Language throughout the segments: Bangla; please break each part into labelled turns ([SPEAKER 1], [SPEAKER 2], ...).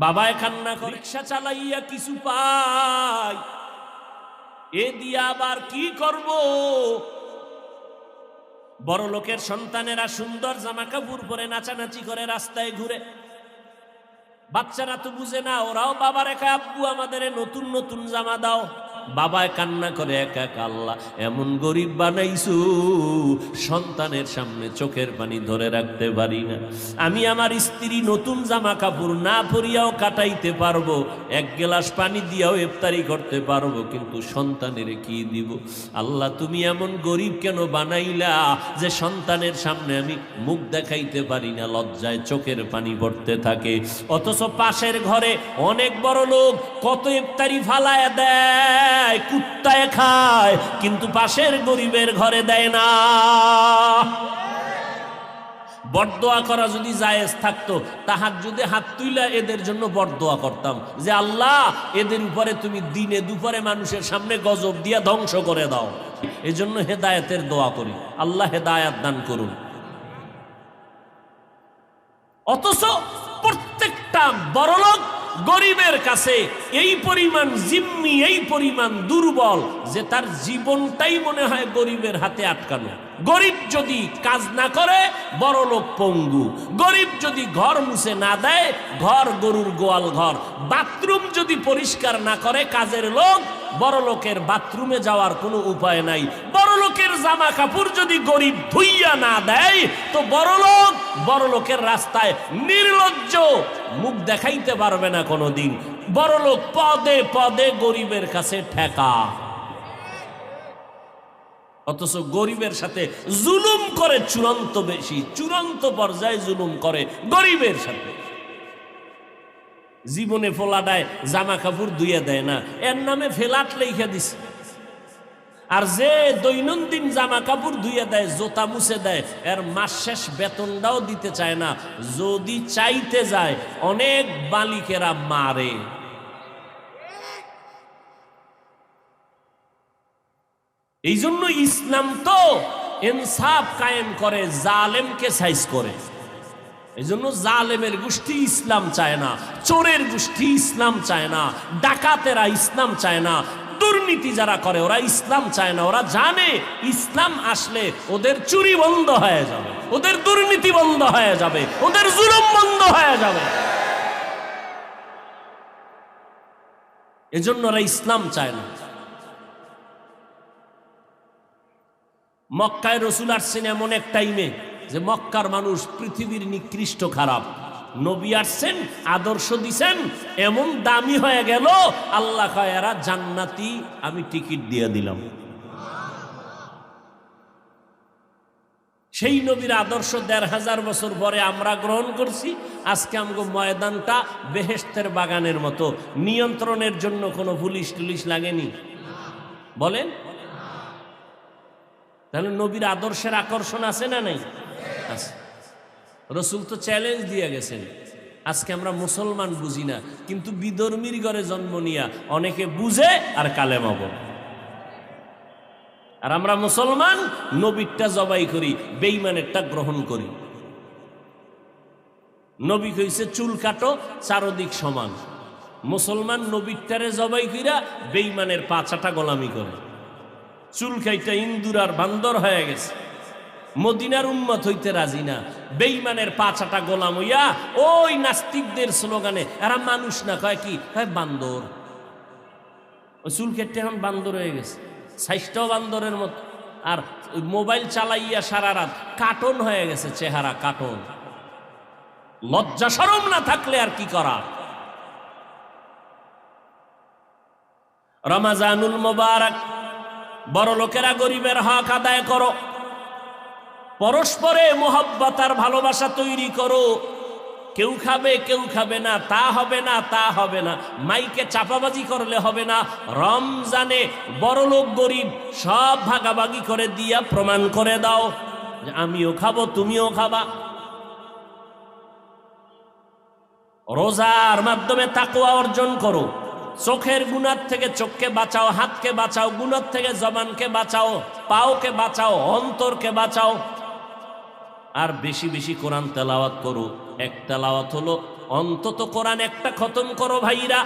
[SPEAKER 1] বাবায় কান্না করে, রিক্সা চালাইয়া কিছু পাই, এ দিয়া আবার কি করব? বড় লোকের সন্তানেরা সুন্দর জামা কাপড় পরে নাচানাচি করে রাস্তায় ঘুরে, বাচ্চারা তো বুঝে না, ওরাও বাবার একা আব্বু আমাদের নতুন নতুন জামা দাও। বাবায় কান্না করে, একা একা আল্লাহ এমন গরিব বানাইছু, সন্তানের সামনে চোখের পানি ধরে রাখতে পারি না। আমি আমার স্ত্রী নতুন জামা কাপড় না পরিয়াও কাটাইতে পারবো, এক গ্লাস পানি দিয়াও ইফতারি করতে পারবো, কিন্তু সন্তানের কি দিব? আল্লাহ তুমি এমন গরিব কেন বানাইলা যে সন্তানের সামনে আমি মুখ দেখাইতে পারি না, লজ্জায় চোখের পানি পড়তে থাকে। অথচ পাশের ঘরে অনেক বড় লোক কত ইফতারি ফালায় দেয়, কুত্তায় খায়, কিন্তু পাশের গরিবের ঘরে দেয় না। বরদোয়া করা যদি জায়েজ থাকতো, তাহাজ্জুদে হাত তুইলা এদের জন্য বরদোয়া করতাম যে আল্লাহ এদের উপরে তুমি দিনে দুপুরে মানুষের সামনে গজব দিয়া ধ্বংস করে দাও। এজন্য হেদায়েতের দোয়া করি, আল্লাহ হেদায়েত দান করুন। অথচ প্রত্যেকটা বড়লোক গরিবের কাছে এই পরিমাণ জিম্মি, এই পরিমাণ দুর্বল যে তার জীবনটাই মনে হয় গরিবের হাতে আটকানো। গরিব যদি কাজ না করে বড়লোক পঙ্গু, গরিব যদি ঘর মুছে না দেয় ঘর গরুর গোয়াল ঘর, বাথরুম যদি পরিষ্কার না করে কাজের লোক, বড় লোকের বাথরুমে যাওয়ার কোনো উপায় নাই। বড় লোকের জামা কাপড় যদি গরিব ধুইয়া না দেয় তো বড় লোকের রাস্তায় নির্লজ্জ মুখ দেখাইতে পারবে না কোনোদিন। বড় লোক পদে পদে গরিবের কাছে ঠেকা, অথচ গরিবের সাথে জুলুম করে চূড়ান্ত, বেশি চূড়ান্ত পর্যায়ে জুলুম করে গরিবের সাথে। জীবনে ফোলাডায় জামা কাপড় ধুইয়া দেয় না, এর নামে ফেলাট লেখা দিছে। আর যে দৈনন্দিন জামা কাপড় ধুইয়া দেয়, জোতা মুছে দেয়, এর মাস শেষ বেতনটাও দিতে চায় না। যদি চাইতে যায় অনেক বালিকেরা মারে। এই জন্য ইসলাম তো ইনসাফ কায়েম করে, জালেমকে সাইজ করে। এই জন্য জালেমের গোষ্ঠী ইসলাম চায় না, চোরের গোষ্ঠী ইসলাম চায় না, ডাকাতেরা ইসলাম চায় না, দুর্নীতি যারা করে ওরা ইসলাম চায় না। ওরা জানে ইসলাম আসলে ওদের চুরি বন্ধ হয়ে যাবে, ওদের দুর্নীতি বন্ধ হয়ে যাবে, ওদের জুলুম বন্ধ হয়ে যাবে। এজন্য ওরা ইসলাম চায় না। মক্কায় রসুল আসছেন এমন এক টাইমে যে মক্কার মানুষ পৃথিবীর নিকৃষ্ট খারাপ, নবী আসছেন আদর্শ দিছেন, এমন দামি হয়ে গেল আল্লাহ কয় এরা জান্নাতি, আমি টিকিট দিয়ে দিলাম। সেই নবীর আদর্শ ১৫০০ বছর পরে আমরা গ্রহণ করছি। আজকে আমগো ময়দানটা বেহেশতের বাগানের মতো, নিয়ন্ত্রণের জন্য কোনো পুলিশ টুলিশ লাগেনি, বলেন? তাহলে নবীর আদর্শের আকর্ষণ আছে না নাই? আছে। রসুল তো চ্যালেঞ্জ দিয়ে গেছেন। আজকে আমরা মুসলমান বুঝি না, কিন্তু বিধর্মীর ঘরে জন্ম নিয়া অনেকে বুঝে আর কালেমা বলে। আর আমরা মুসলমান নবীরটা জবাই করি, বেঈমানেরটা গ্রহণ করি। নবী কইছে চুল কাটো চারদিক সমান, মুসলমান নবীরটারে জবাই কইরা বেঈমানের পাছাটা গোলামি করে। চুল খাইটা ইন্দুর আর বান্দর হয়ে গেছে, মদিনার উম্মত হইতে রাজি না, বেঈমানের পাছাটা গোলাম হইয়া ওই নাস্তিকদের স্লোগানে এরা মানুষ না, কয় কি, কয় বান্দর। ওই চুল কেটে এখন বান্দর হয়ে গেছে, সাইজটাও বান্দরের মতো। আর মোবাইল চালাইয়া সারা রাত কার্টুন হয়ে গেছে চেহারা, কার্টুন। লজ্জা শরম না থাকলে আর কি করা। রমাজানুল মোবারক, বড় লোকেরা গরিবের হক আদায় করো, পরস্পরে মোহব্বত আর ভালোবাসা তৈরি করো। কেউ খাবে কেউ খাবে না, তা হবে না, তা হবে না। মাইকে চাপাবাজি করলে হবে না। রমজানে বড় লোক গরিব সব ভাগাভাগি করে দিয়া প্রমাণ করে দাও যে আমিও খাবো তুমিও খাবা। রোজার মাধ্যমে তাকওয়া অর্জন করো। চোখের গুনাহ থেকে চোখকে বাঁচাও, হাতকে বাঁচাও, গুনাহ থেকে জবানকে বাঁচাও, পাওকে বাঁচাও, অন্তরকে বাঁচাও। আর বেশি বেশি কোরআন তেলাওয়াত করো। এক তেলাওয়াত হলো অন্তত কোরআন একটা খতম করো ভাইরা।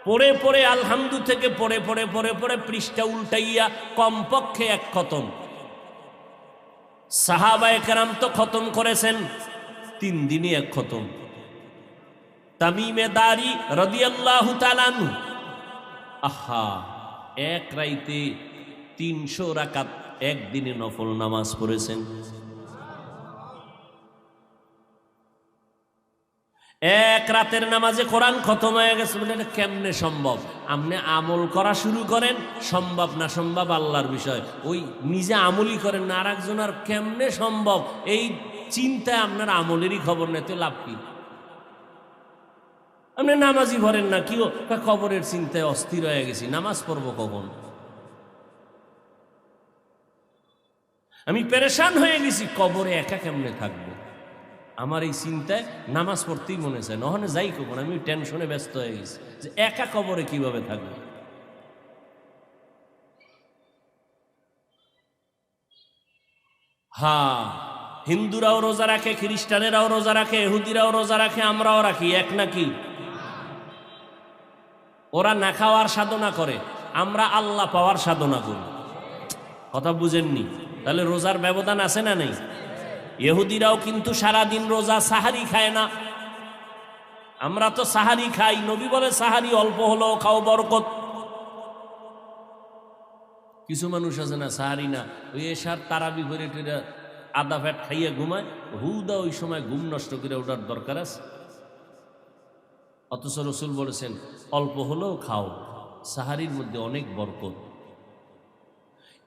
[SPEAKER 1] পড়ে পড়ে আলহামদু থেকে পড়ে পড়ে পড়ে পড়ে পৃষ্ঠা উল্টাইয়া কমপক্ষে এক খতম। সাহাবায়ে কেরাম তো খতম করেছেন 3 দিনে এক খতম। তামিমে দারি রাদিয়াল্লাহু তাআলা আনহু আহা এক রাইতে 300 রাকাত একদিনে নফল নামাজ পড়েছেন। এক রাতের নামাজে কোরআন খতম হয়ে গেছে। এটা কেমনে সম্ভব? আপনি আমল করা শুরু করেন, সম্ভব না সম্ভব আল্লাহর বিষয়, ওই নিজে আমলই করেন না, আর একজন আর কেমনে সম্ভব এই চিন্তায় আপনার আমলেরই খবর নেই, তো লাভ কি? আপনি নামাজই ভরেন না, কি কবরের চিন্তায় অস্থির হয়ে গেছি, নামাজ পড়বো কখন? আমি পেরেশান হয়ে গেছি, কবরে একা কেমনে থাকবো, আমার এই চিন্তায় নামাজ পড়তেই মনে চায়, নহলে যাই কখন। আমি টেনশনে ব্যস্ত হয়ে গেছি যে একা কবরে কিভাবে থাকবো। হ্যাঁ, হিন্দুরাও রোজা রাখে, খ্রিস্টানেরাও রোজা রাখে, ইহুদিরাও রোজা রাখে, আমরাও রাখি, এক নাকি? ওরা না খাওয়ার সাধনা করে, আমরা আল্লাহ পাওয়ার সাধনা করি। কথা বুঝেননি? তাহলে রোজার ব্যবধান আছে না নেই? ইহুদিরাও কিন্তু সারাদিন রোজা, সাহারি খায় না। আমরা তো সাহারি খাই, নবী বলে সাহারি অল্প হলেও খাও, বরকত। কিছু মানুষ আছে না সাহারি না, ওই এসার তারাবি করে আদা ফ্যাট খাইয়া ঘুমায়, হুদা ওই সময় ঘুম নষ্ট করে ওঠার দরকার আছে। অথচ রসুল বলেছেন অল্প হলেও খাও, সাহারির মধ্যে অনেক বরকত।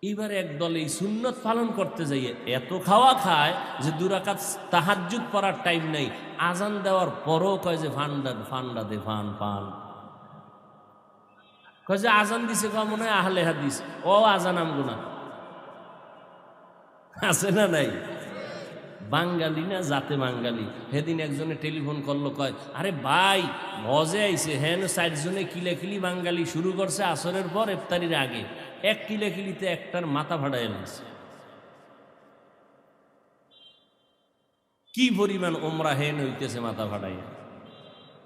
[SPEAKER 1] এবার একদল এই সুন্নত পালন করতে যাইয়ে এত খাওয়া খায় যে 2 রাকাত তাহাজ্জুদ পড়ার টাইম নাই, আজান দেওয়ার পরও কয় যে ফান্ডা দে ফান পান, কয় যে আজান দিছে, কয় মনে হয় আহলে হাদিস, ও আজান আমগো না। আছে না নাই? বাঙালি না জাতে বাঙালি। সেদিন একজনে টেলিফোন করলো, কয় আরে ভাই মজে আইছে, হ্যাঁ 4 জনে কিলাকিলি বাঙালি শুরু করছে আসরের পর ইফতারির আগে, এক কিলাকিলিতে একটার মাথা ফাটাই লাগছে। কি পরিমাণ ওমরা হেন হইতেছে মাথা ফাটাই,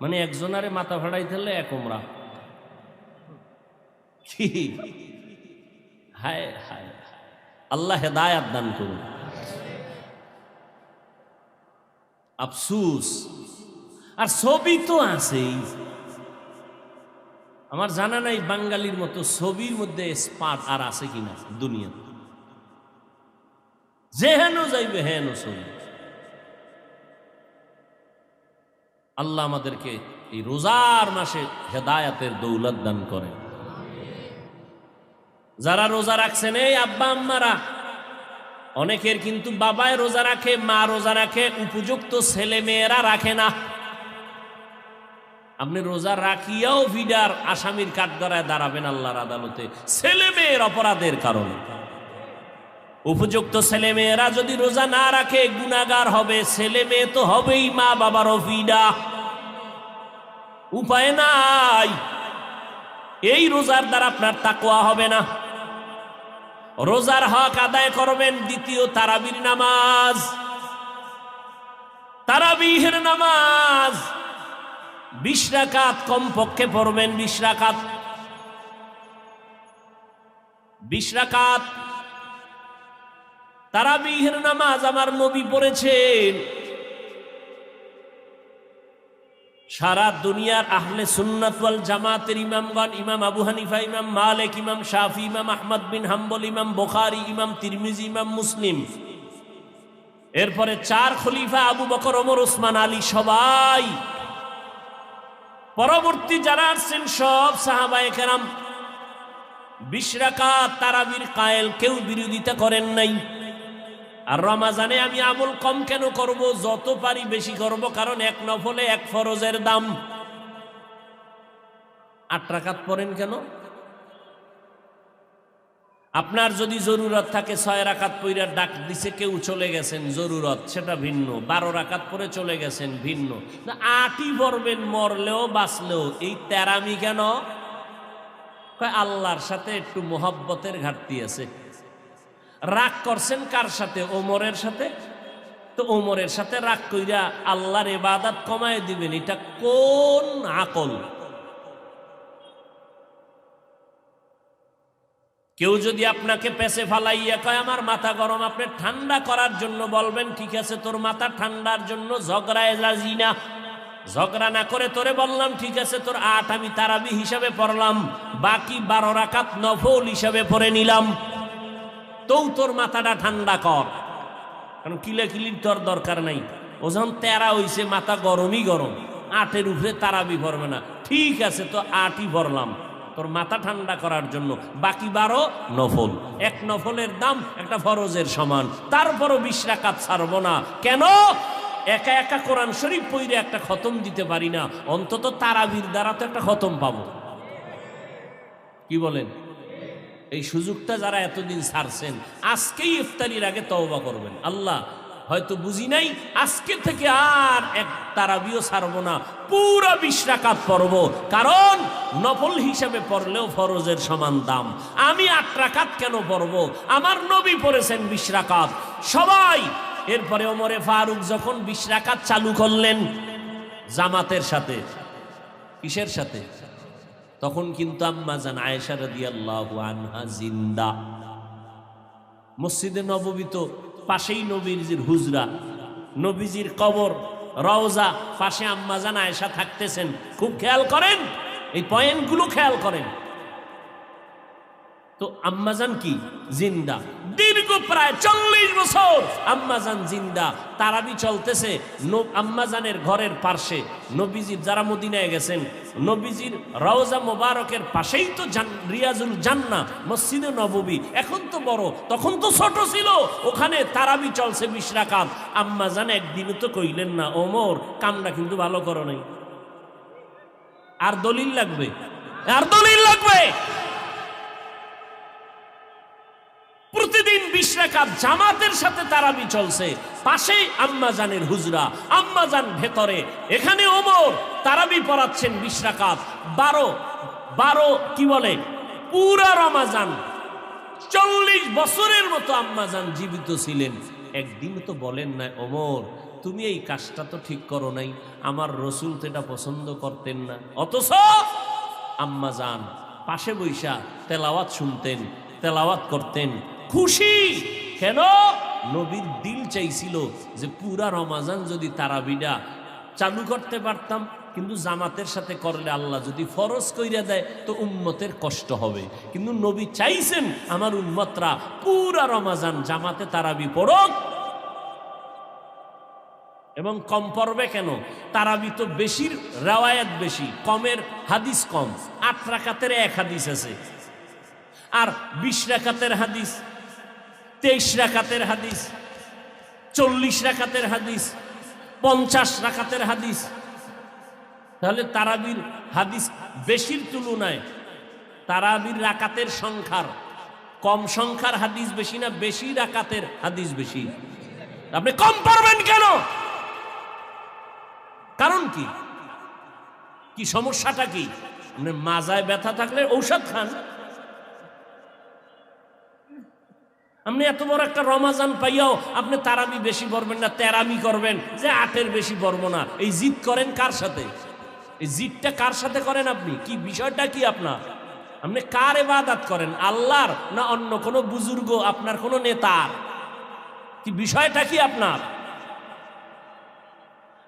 [SPEAKER 1] মানে একজনারে মাথা ফাটাইতে হলে এক ওমরা। কি হায় হায়, আল্লাহ হেদায়াত দান করুন। আফসুস। আর ছবি তো আছেই, আমার জানা নাই বাঙালির মতো ছবির মধ্যে স্পাট আর আছে কিনা দুনিয়া। যে হেন যাইবে হেন ছবি। আল্লাহ আমাদেরকে এই রোজার মাসে হেদায়াতের দৌলত দান করেন। যারা রোজা রাখছেন এই আব্বা আম্মারা, অনেকের কিন্তু বাবায় রোজা রাখে, মা রোজা রাখে, উপযুক্ত ছেলে মেয়েরা রাখে না। আপনি রোজা রাখিয়াও ভিডার আসামির কাঠগড়ায় দাঁড়াবেন আল্লাহর আদালতে ছেলে মেয়ের অপরাধের কারণে। উপযুক্ত ছেলে মেয়েরা যদি রোজা না রাখে গুনাহগার হবে, ছেলে মেয়ে তো হবেই মা বাবারও ভিডা, উপায় নাই। এই রোজার দ্বারা আপনার তাকওয়া হবে না। রোজার হক আদায় করবেন দ্বিতীয় তারাবির নামাজ, তারাবিহের নামাজ 20 রাকাত কমপক্ষে পড়বেন। 20 রাকাত, 20 রাকাত তারাবিহের নামাজ আমার নবী পড়েছেন। সারা দুনিয়ার আহলে সুন্নাত ওয়াল জামাতের ইমামগণ, ইমাম আবু হানিফা, ইমাম মালিক, ইমাম শাফি, ইমাম আহমদ বিন হাম্বল, ইমাম বুখারী, ইমাম তিরমিজি, ইমাম মুসলিম, এরপরে 4 খলিফা আবু বকর, ওমর, ওসমান, আলী, সবাই পরবর্তী যারা আসছেন সব সাহাবায়ে কেরাম 20 রাকাত তারাবির কায়েল, কেউ বিরোধিতা করেন নাই। আর রমাজানে আমি আমল কম কেন করব, যত পারি বেশি করব, কারণ 1 নফলে 1 ফরজের দাম। 8 রাকাত পড়েন কেন? আপনার যদি জরুরত থাকে 6 রাকাত পড়ে ডাক দিছে কেউ, চলে গেছেন, জরুরত সেটা ভিন্ন। 12 রাকাত পরে চলে গেছেন, ভিন্ন। 8ই পড়বেন মরলেও বাঁচলেও। এই তেরামি কেন? আল্লাহর সাথে একটু মোহাব্বতের ঘাটতি আছে। রাগ করছেন কার সাথে? ওমরের সাথে। তো ওমরের সাথে রাগ কইরা আল্লাহর ইবাদত কমায় দিবেন, এটা কোন আকল? কেউ যদি আপনাকে পেছে ফালাইয়া কয় আমার মাথা গরম, আপনি ঠান্ডা করার জন্য বলবেন ঠিক আছে তোর মাথা ঠান্ডার জন্য ঝগড়ায় রাজি না, ঝগড়া না করে তোরে বললাম ঠিক আছে তোর 8 আমি তারাবি হিসাবে পড়লাম, বাকি 12 রাকাত নফল হিসাবে পড়ে নিলাম, তো তোর মাথাটা ঠান্ডা কর। কারণ কিলাকিলির তোর দরকার নাই, ও যখন 13 হইছে মাথা গরমই গরম, 8-এর উপরে তারাবি পড়বে না, ঠিক আছে তো 8ই পড়লাম তোর মাথা ঠান্ডা করার জন্য, বাকি 12 নফল। এক নফলের দাম একটা ফরজের সমান, তারপরও 20 রাকাত ছাড়বো না। কেন? একা একা কোরআন শরীফ পড়ে একটা খতম দিতে পারি না, অন্তত তারাবির দ্বারা তো একটা খতম পাবো। কি বলেন? এই সুযোগটা যারা এতদিন ছাড়ছেন আজকেই ইফতারির আগে তওবা করবেন। আল্লাহ হয়তো বুঝি নাই, আজকে থেকে আর এক তারাবিও ছাড়বো না, পুরো 20 রাকাত পড়ব, কারণ নফল হিসাবে পড়লেও ফরজের সমান দাম। আমি 8 রাকাত কেন পড়ব? আমার নবী পড়েছেন 20 রাকাত সবাই। এরপরে ওমরে ফারুক যখন 20 রাকাত চালু করলেন জামাতের সাথে, কিসের সাথে? তখন কিন্তু আম্মা জান আয়েশা রাদিয়াল্লাহু আনহা জিন্দা। মসজিদে নববী তো পাশেই নবীজির হুজরা, নবীজির কবর, রওজা, পাশে আম্মা জান আয়েশা থাকতেছেন। খুব খেয়াল করেন, এই পয়েন্টগুলো খেয়াল করেন। তো আম্মাজান কি জিন্দা, দীর্ঘ প্রায় 40 বছর আম্মাজান জিন্দা, তারাবি চলতেছে আম্মাজানের ঘরের পাশে। নবীজির যারা মদিনায় গেছেন, নবীজির রওজা মোবারকের পাশেই তো রিয়াজুল জান্নাহ মসজিদে নববী। এখন তো বড়, তখন তো ছোট ছিল, ওখানে তারাবি চলছে 20 রাকাত। আম্মাজান একদিনও তো কইলেন না ওমর কামটা কিন্তু ভালো করো নাই, আর দলিল লাগবে, আর দলিল লাগবে। প্রতিদিন 20 রাকাত জামাতের সাথে তারাবি চলছে, পাশেই আম্মাজানের হুজরা, আম্মাজান ভেতরে, এখানে ওমর তারাবি পড়াচ্ছেন 20 রাকাত। 12 কি বলে পুরা রমাজান 40 বছরের মতো আম্মাজান জীবিত ছিলেন। একদিন তো বলেন না ওমর তুমি এই কাজটা তো ঠিক করো নাই, আমার রসুল তো এটা পছন্দ করতেন না। অথচ আম্মাজান পাশে বৈশা তেলাওয়াত শুনতেন, তেলাওয়াত করতেন, খুশি। কেন? নবীর দিল চাইছিল যে পুরা রমাজান যদি তারাবিটা চালু করতে পারতাম, কিন্তু জামাতের সাথে করলে আল্লাহ যদি ফরজ কইরা দেয় তো উম্মতের কষ্ট হবে। কিন্তু নবী চাইছেন আমার উম্মতরা পুরা রমাজান জামাতে তারাবি পড়ুক। এবং কম পড়বে কেন? তারাবি তো বেশির রেওয়ায়াত বেশি, কমের হাদিস কম। 8 রাকাতের 1 হাদিস আছে, আর 20 রাকাতের হাদিস, 23 রাকাতের হাদিস, 40 রাকাতের হাদিস, 50 রাকাতের হাদিস। তাহলে তারাবির হাদিস বেশির তুলনায় তারাবির রাকাতের সংখ্যার কম সংখ্যার হাদিস বেশি না বেশি রাকাতের হাদিস বেশি? আপনি কম পড়বেন কেন? কারণ কি? কি সমস্যাটা কি? আপনি মাজায় ব্যথা থাকলে ঔষধ খান। আপনি এত বড় একটা রমাজান পাইয়াও আপনি তারাবি বেশি পড়বেন না, তেরামি করবেন যে 8-এর বেশি পড়বো না। এই জিদ করেন কার সাথে? এই জিদটা কার সাথে করেন আপনি? কি বিষয়টা কি আপনার? আপনি কার ইবাদত করেন? আল্লাহর না অন্য কোনো বুজুর্গ, আপনার কোনো নেতার? কি বিষয়টা কি আপনার?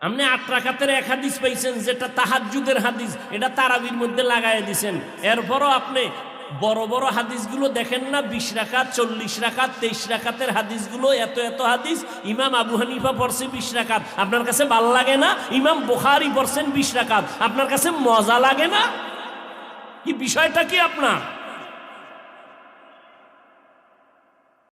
[SPEAKER 1] আপনি 8 রাকাতের 1 হাদিস পাইছেন যেটা তাহাজ্জুদের হাদিস, এটা তারাবির মধ্যে লাগাই দিছেন। এরপরও আপনি বড় বড় হাদিসগুলো দেখেন না, 20 রাকাত, 40 রাকাত, 23 রাকাতের হাদিসগুলো, এত এত হাদিস। ইমাম আবু হানিফা পড়ছে 20 রাকাত, আপনার কাছে ভাল লাগে না? ইমাম বুখারী পড়ছেন 20 রাকাত, আপনার কাছে মজা লাগে না? কি বিষয়টা কি আপনার?